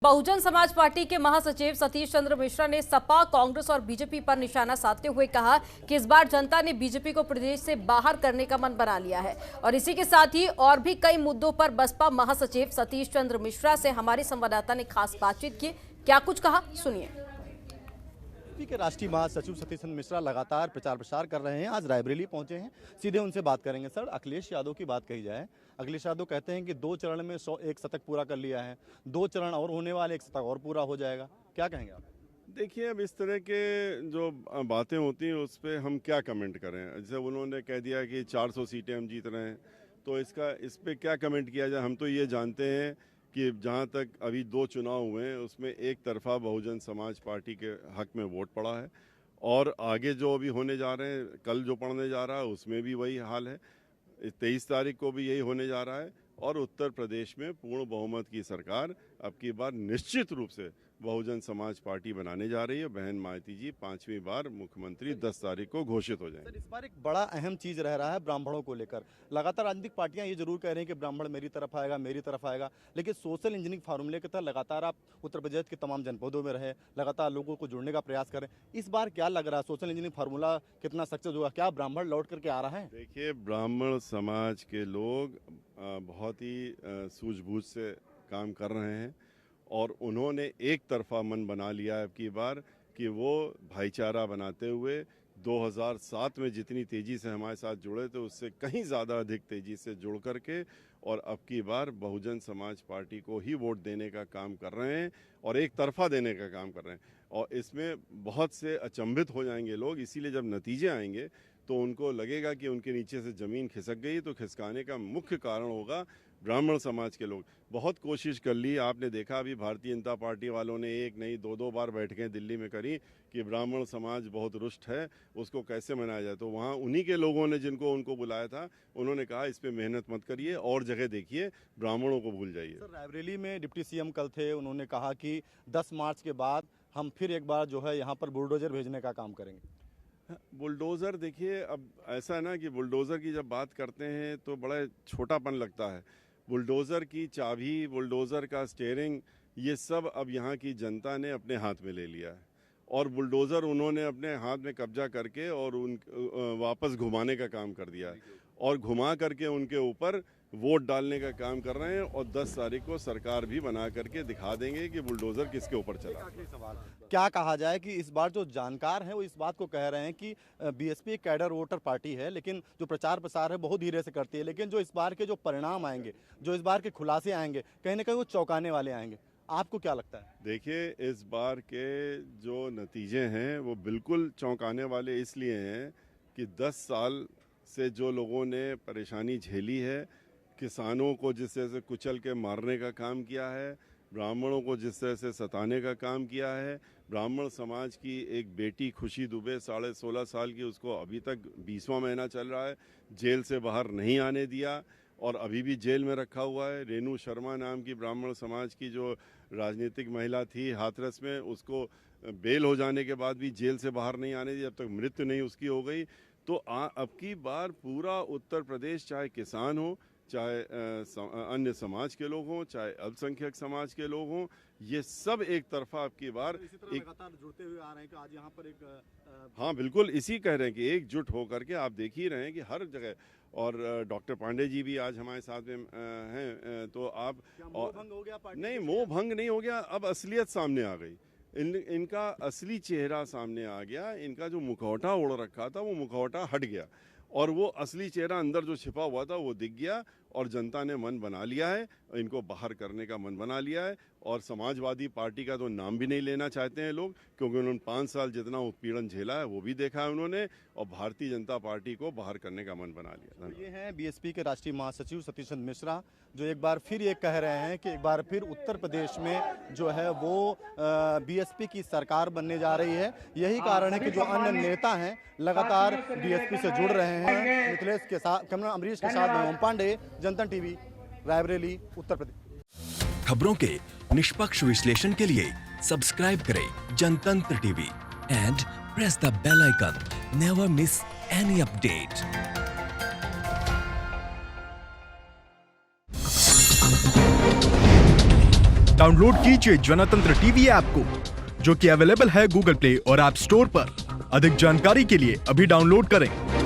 Bahujan Samaj party के महासचिव सतीश चंद्र मिश्रा ने सपा, कांग्रेस और बीजेपी पर निशाना साधते हुए कहा कि इस बार जनता ने बीजेपी को प्रदेश से बाहर करने का मन बना लिया है। और इसी के साथ ही और भी कई मुद्दों पर बसपा महासचिव सतीश चंद्र मिश्रा से हमारे संवाददाता ने खास बातचीत की। क्या कुछ कहा, सुनिए। बीजेपी के राष्ट्रीय महासचिव सतीश चंद्र मिश्रा लगातार प्रचार प्रसार कर रहे हैं। आज रायबरेली पहुंचे हैं, सीधे उनसे बात करेंगे। सर, अखिलेश यादव की बात कही जाए, अखिलेश यादव कहते हैं कि 2 चरण में 101 शतक पूरा कर लिया है, 2 चरण और होने वाले, 1 शतक और पूरा हो जाएगा। क्या कहेंगे आप? देखिए, अब इस तरह के जो बातें होती हैं उस पर हम क्या कमेंट करें। जैसे उन्होंने कह दिया कि 400 सीटें हम जीत रहे हैं, तो इस पर क्या कमेंट किया जाए। हम तो ये जानते हैं कि जहाँ तक अभी 2 चुनाव हुए हैं उसमें एक तरफा बहुजन समाज पार्टी के हक में वोट पड़ा है, और आगे जो अभी होने जा रहे हैं, कल जो पड़ने जा रहा है उसमें भी वही हाल है। 23 तारीख को भी यही होने जा रहा है। और उत्तर प्रदेश में पूर्ण बहुमत की सरकार अब की बार निश्चित रूप से बहुजन समाज पार्टी बनाने जा रही है। बहन मायावती जी 5वीं बार मुख्यमंत्री 10 तारीख को घोषित हो जाएंगे। सर, इस बार एक बड़ा अहम चीज रह रहा है ब्राह्मणों को लेकर। लगातार राजनीतिक पार्टियां ये जरूर कह रही हैं कि ब्राह्मण मेरी तरफ आएगा, मेरी तरफ आएगा, लेकिन सोशल इंजीनियरिंग फार्मूले के तहत लगातार आप उत्तर प्रदेश के तमाम जनपदों में रहे, लगातार लोगों को जुड़ने का प्रयास करें। इस बार क्या लग रहा है, सोशल इंजीनियरिंग फार्मूला कितना सक्सेस होगा? क्या ब्राह्मण लौट करके आ रहा है? देखिए, ब्राह्मण समाज के लोग बहुत ही सूझबूझ से काम कर रहे हैं, और उन्होंने एक तरफा मन बना लिया है अब की बार कि वो भाईचारा बनाते हुए 2007 में जितनी तेज़ी से हमारे साथ जुड़े थे उससे कहीं ज़्यादा अधिक तेज़ी से जुड़ करके और अब की बार बहुजन समाज पार्टी को ही वोट देने का काम कर रहे हैं और एक तरफा देने का काम कर रहे हैं। और इसमें बहुत से अचंभित हो जाएंगे लोग, इसीलिए जब नतीजे आएंगे तो उनको लगेगा कि उनके नीचे से ज़मीन खिसक गई। तो खिसकाने का मुख्य कारण होगा ब्राह्मण समाज के लोग। बहुत कोशिश कर ली, आपने देखा अभी भारतीय जनता पार्टी वालों ने एक नहीं 2 बार बैठकें दिल्ली में करी कि ब्राह्मण समाज बहुत रुष्ट है, उसको कैसे मनाया जाए। तो वहाँ उन्हीं के लोगों ने जिनको उनको बुलाया था, उन्होंने कहा इस पर मेहनत मत करिए और जगह देखिए, ब्राह्मणों को भूल जाइए। सर, रायबरेली में डिप्टी सीएम कल थे, उन्होंने कहा कि 10 मार्च के बाद हम फिर एक बार जो है यहाँ पर बुलडोजर भेजने का काम करेंगे। बुलडोज़र, देखिए अब ऐसा है ना कि बुलडोज़र की जब बात करते हैं तो बड़ा छोटापन लगता है। बुलडोज़र की चाबी, बुलडोज़र का स्टीयरिंग, ये सब अब यहाँ की जनता ने अपने हाथ में ले लिया है, और बुलडोज़र उन्होंने अपने हाथ में कब्जा करके और वापस घुमाने का काम कर दिया है, और घुमा करके उनके ऊपर वोट डालने का काम कर रहे हैं। और 10 तारीख को सरकार भी बना करके दिखा देंगे कि बुलडोज़र किसके ऊपर चला। क्या कहा जाए कि इस बार जो जानकार हैं वो इस बात को कह रहे हैं कि बीएसपी कैडर वोटर पार्टी है, लेकिन जो प्रचार प्रसार है बहुत धीरे से करती है, लेकिन जो इस बार के जो परिणाम आएंगे, जो इस बार के खुलासे आएंगे, कहीं ना कहीं वो चौंकाने वाले आएंगे। आपको क्या लगता है? देखिए, इस बार के जो नतीजे हैं वो बिल्कुल चौंकाने वाले इसलिए हैं कि 10 साल से जो लोगों ने परेशानी झेली है, किसानों को जिस तरह से कुचल के मारने का काम किया है, ब्राह्मणों को जिस तरह से सताने का काम किया है, ब्राह्मण समाज की एक बेटी खुशी दुबे 16.5 साल की, उसको अभी तक 20वां महीना चल रहा है, जेल से बाहर नहीं आने दिया और अभी भी जेल में रखा हुआ है। रेणु शर्मा नाम की ब्राह्मण समाज की जो राजनीतिक महिला थी हाथरस में, उसको बेल हो जाने के बाद भी जेल से बाहर नहीं आने दी, जब तक मृत्यु नहीं उसकी हो गई। तो अब की बार पूरा उत्तर प्रदेश, चाहे किसान हो, चाहे अन्य समाज के लोग हों, चाहे अल्पसंख्यक समाज के लोग हों, ये सब एक तरफा अब की बार लगातार जुड़ते हुए आ रहे हैं कि आज यहाँ पर एक हाँ बिल्कुल इसी कह रहे हैं कि एकजुट होकर के आप देख ही रहे हैं कि हर जगह। और डॉक्टर पांडे जी भी आज हमारे साथ में हैं। तो आप मोह भंग हो गया पार्टी? नहीं, मोह भंग नहीं हो गया, अब असलियत सामने आ गई। इनका असली चेहरा सामने आ गया। इनका जो मुखौटा ओढ़ रखा था वो मुखौटा हट गया, और वो असली चेहरा अंदर जो छिपा हुआ था वो दिख गया, और जनता ने मन बना लिया है, इनको बाहर करने का मन बना लिया है। और समाजवादी पार्टी का तो नाम भी नहीं लेना चाहते हैं लोग, क्योंकि उन्होंने 5 साल जितना उत्पीड़न झेला है वो भी देखा है उन्होंने, और भारतीय जनता पार्टी को बाहर करने का मन बना लिया। तो ये हैं बीएसपी के राष्ट्रीय महासचिव सतीश चंद्र मिश्रा, जो एक बार फिर ये कह रहे हैं कि एक बार फिर उत्तर प्रदेश में जो है वो बीएसपी की सरकार बनने जा रही है। यही कारण है कि जो अन्य नेता हैं लगातार बीएसपी से जुड़ रहे हैं। मिथिलेश के साथ, कैमरा अमरीश के साथ मैं ओम पांडे, जनता टीवी, रायबरेली, उत्तर प्रदेश। खबरों के निष्पक्ष विश्लेषण के लिए सब्सक्राइब करें Jantantra TV and press the bell icon. Never miss any update. Download कीजिए जनतंत्र टीवी ऐप को, जो कि अवेलेबल है गूगल प्ले और ऐप स्टोर पर। अधिक जानकारी के लिए अभी डाउनलोड करें।